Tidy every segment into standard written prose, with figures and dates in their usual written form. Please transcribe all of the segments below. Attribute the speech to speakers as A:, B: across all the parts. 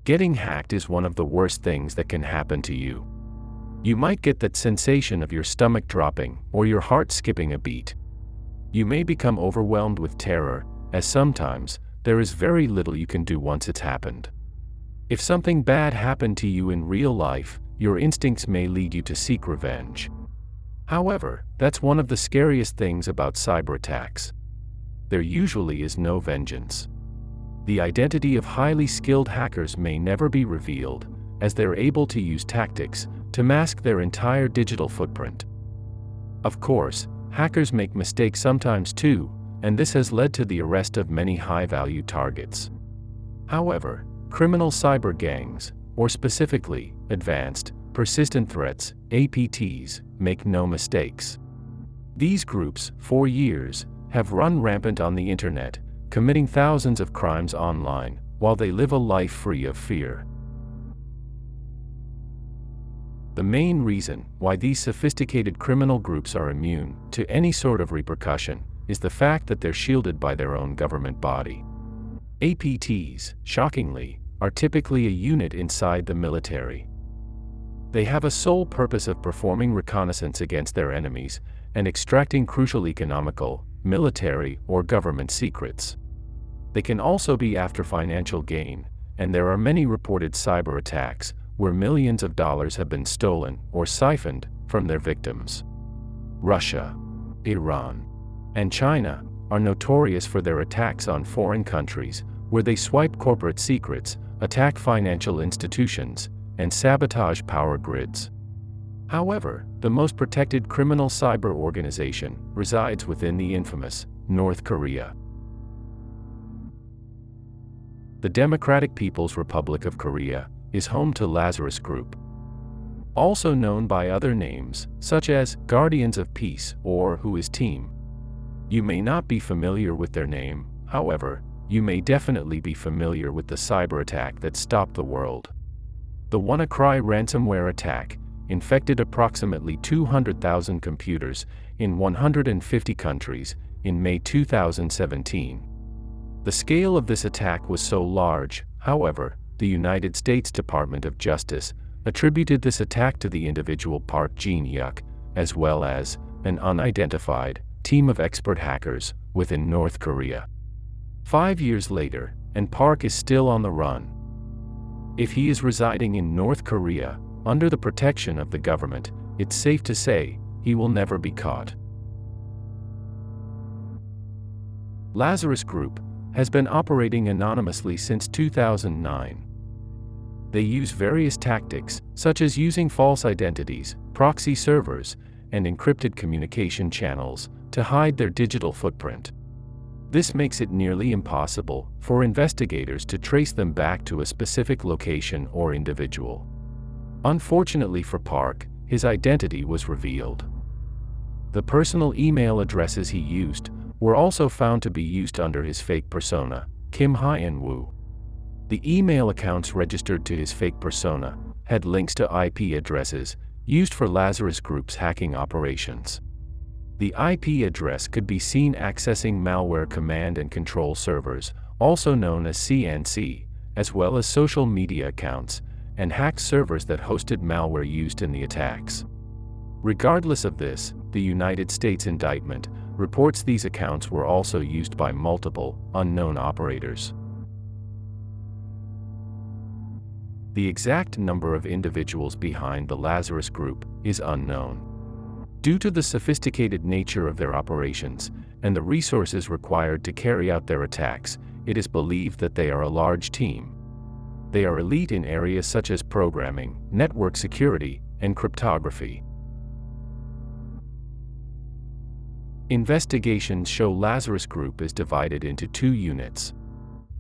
A: Getting hacked is one of the worst things that can happen to you. You might get that sensation of your stomach dropping or your heart skipping a beat. You may become overwhelmed with terror, as sometimes there is very little you can do once it's happened. If something bad happened to you in real life, your instincts may lead you to seek revenge. However, that's one of the scariest things about cyber attacks. There usually is no vengeance. The identity of highly skilled hackers may never be revealed, as they're able to use tactics to mask their entire digital footprint. Of course, hackers make mistakes sometimes too, and this has led to the arrest of many high-value targets. However, criminal cyber gangs, or specifically, advanced, persistent threats, APTs, make no mistakes. These groups, for years, have run rampant on the internet, committing thousands of crimes online, while they live a life free of fear. The main reason why these sophisticated criminal groups are immune to any sort of repercussion is the fact that they're shielded by their own government body. APTs, shockingly, are typically a unit inside the military. They have a sole purpose of performing reconnaissance against their enemies and extracting crucial economical, military, or government secrets. They can also be after financial gain, and there are many reported cyber attacks where millions of dollars have been stolen or siphoned from their victims. Russia, Iran, and China are notorious for their attacks on foreign countries, where they swipe corporate secrets, attack financial institutions, and sabotage power grids. However, the most protected criminal cyber organization resides within the infamous North Korea. The Democratic People's Republic of Korea is home to Lazarus Group, also known by other names, such as Guardians of Peace or Who is Team. You may not be familiar with their name, however, you may definitely be familiar with the cyber attack that stopped the world. The WannaCry ransomware attack infected approximately 200,000 computers in 150 countries in May 2017. The scale of this attack was so large, however, the United States Department of Justice attributed this attack to the individual Park Jin-hyuk, as well as an unidentified team of expert hackers within North Korea. 5 years later, and Park is still on the run. If he is residing in North Korea, under the protection of the government, it's safe to say he will never be caught. Lazarus Group has been operating anonymously since 2009. They use various tactics, such as using false identities, proxy servers, and encrypted communication channels, to hide their digital footprint. This makes it nearly impossible for investigators to trace them back to a specific location or individual. Unfortunately for Park, his identity was revealed. The personal email addresses he used were also found to be used under his fake persona, Kim Hyun-woo. The email accounts registered to his fake persona had links to IP addresses used for Lazarus Group's hacking operations. The IP address could be seen accessing malware command and control servers, also known as CNC, as well as social media accounts, and hacked servers that hosted malware used in the attacks. Regardless of this, the United States indictment reports these accounts were also used by multiple, unknown operators. The exact number of individuals behind the Lazarus Group is unknown. Due to the sophisticated nature of their operations and the resources required to carry out their attacks, it is believed that they are a large team. They are elite in areas such as programming, network security, and cryptography. Investigations show Lazarus Group is divided into two units.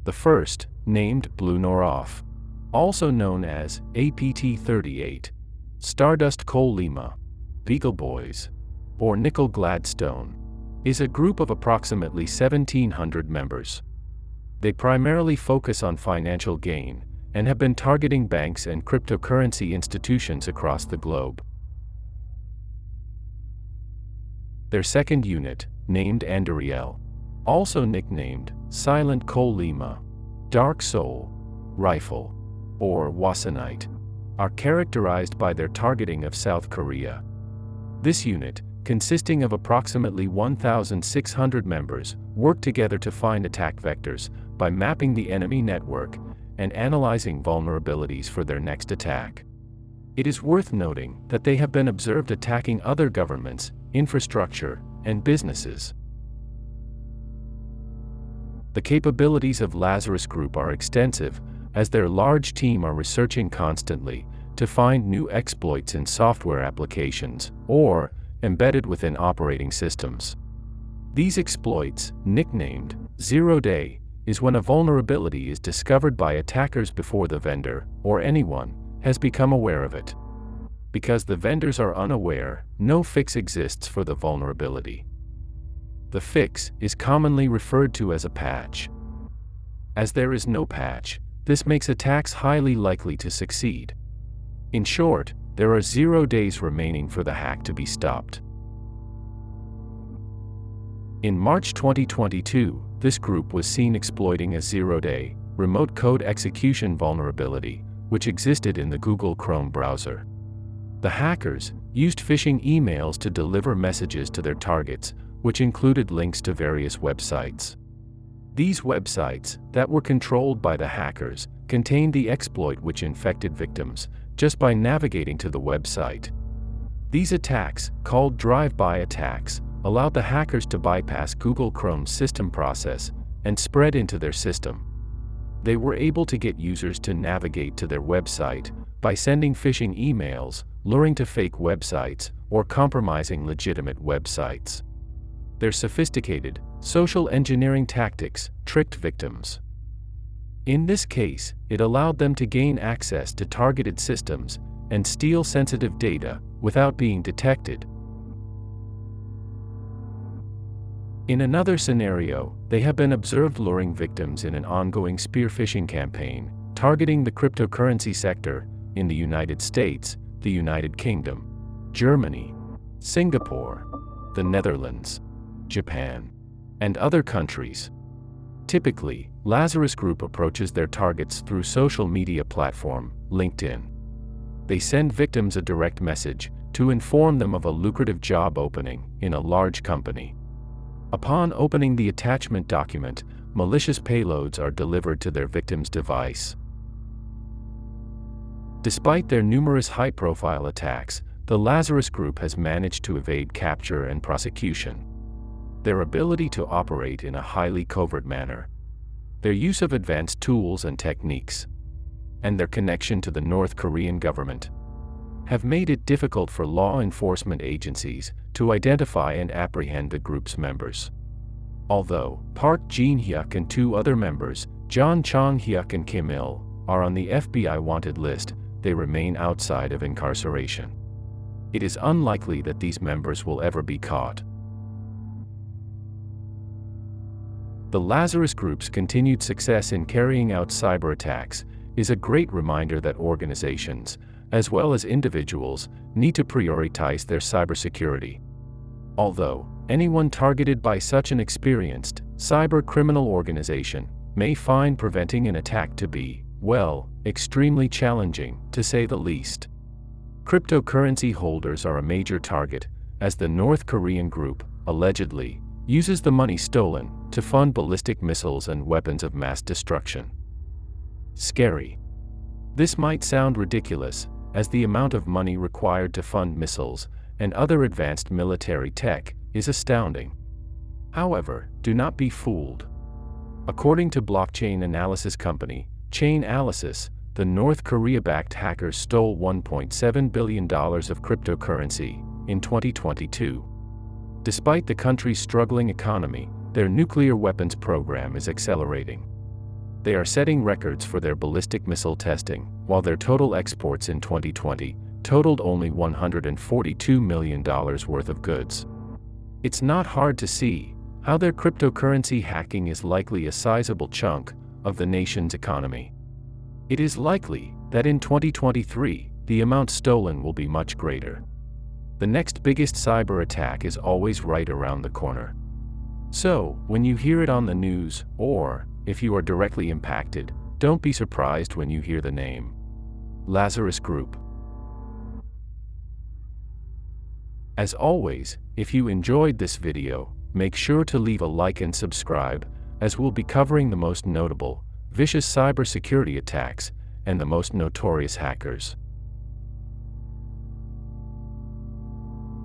A: The first, named Blue Nor Off, also known as APT-38, Stardust Coal Lima, Beagle Boys, or Nickel Gladstone, is a group of approximately 1,700 members. They primarily focus on financial gain and have been targeting banks and cryptocurrency institutions across the globe. Their second unit, named Andariel, also nicknamed Silent Coal Lima, Dark Soul, Rifle, or Wassenite, are characterized by their targeting of South Korea. This unit, consisting of approximately 1,600 members, work together to find attack vectors by mapping the enemy network and analyzing vulnerabilities for their next attack. It is worth noting that they have been observed attacking other governments, infrastructure, and businesses. The capabilities of Lazarus Group are extensive, as their large team are researching constantly to find new exploits in software applications or embedded within operating systems. These exploits, nicknamed zero-day, is when a vulnerability is discovered by attackers before the vendor, or anyone, has become aware of it. Because the vendors are unaware, no fix exists for the vulnerability. The fix is commonly referred to as a patch. As there is no patch, this makes attacks highly likely to succeed. In short, there are 0 days remaining for the hack to be stopped. In March 2022, this group was seen exploiting a zero-day, remote code execution vulnerability, which existed in the Google Chrome browser. The hackers used phishing emails to deliver messages to their targets, which included links to various websites. These websites, that were controlled by the hackers, contained the exploit which infected victims just by navigating to the website. These attacks, called DriveBy attacks, allowed the hackers to bypass Google Chrome's system process and spread into their system. They were able to get users to navigate to their website by sending phishing emails, luring to fake websites, or compromising legitimate websites. Their sophisticated, social engineering tactics tricked victims. In this case, it allowed them to gain access to targeted systems and steal sensitive data without being detected. In another scenario, they have been observed luring victims in an ongoing spearfishing campaign, targeting the cryptocurrency sector in the United States, the United Kingdom, Germany, Singapore, the Netherlands, Japan, and other countries. Typically, Lazarus Group approaches their targets through social media platform, LinkedIn. They send victims a direct message to inform them of a lucrative job opening in a large company. Upon opening the attachment document, malicious payloads are delivered to their victim's device. Despite their numerous high-profile attacks, the Lazarus Group has managed to evade capture and prosecution. Their ability to operate in a highly covert manner, their use of advanced tools and techniques, and their connection to the North Korean government have made it difficult for law enforcement agencies to identify and apprehend the group's members. Although Park Jin-hyuk and 2 other members, John Chong-hyuk and Kim Il, are on the FBI wanted list, they remain outside of incarceration. It is unlikely that these members will ever be caught. The Lazarus Group's continued success in carrying out cyber attacks is a great reminder that organizations, as well as individuals, need to prioritize their cybersecurity. Although anyone targeted by such an experienced cyber criminal organization may find preventing an attack to be, well, extremely challenging, to say the least. Cryptocurrency holders are a major target, as the North Korean group, allegedly, uses the money stolen to fund ballistic missiles and weapons of mass destruction. Scary. This might sound ridiculous, as the amount of money required to fund missiles and other advanced military tech is astounding. However, do not be fooled. According to blockchain analysis company Chainalysis, the North Korea-backed hackers stole $1.7 billion of cryptocurrency in 2022. Despite the country's struggling economy, their nuclear weapons program is accelerating. They are setting records for their ballistic missile testing, while their total exports in 2020 totaled only $142 million worth of goods. It's not hard to see how their cryptocurrency hacking is likely a sizable chunk of the nation's economy. It is likely that in 2023, the amount stolen will be much greater. The next biggest cyber attack is always right around the corner. So, when you hear it on the news, or if you are directly impacted, Don't be surprised when you hear the name Lazarus Group. As always, if you enjoyed this video, make sure to leave a like and subscribe, as we'll be covering the most notable, vicious cybersecurity attacks, and the most notorious hackers.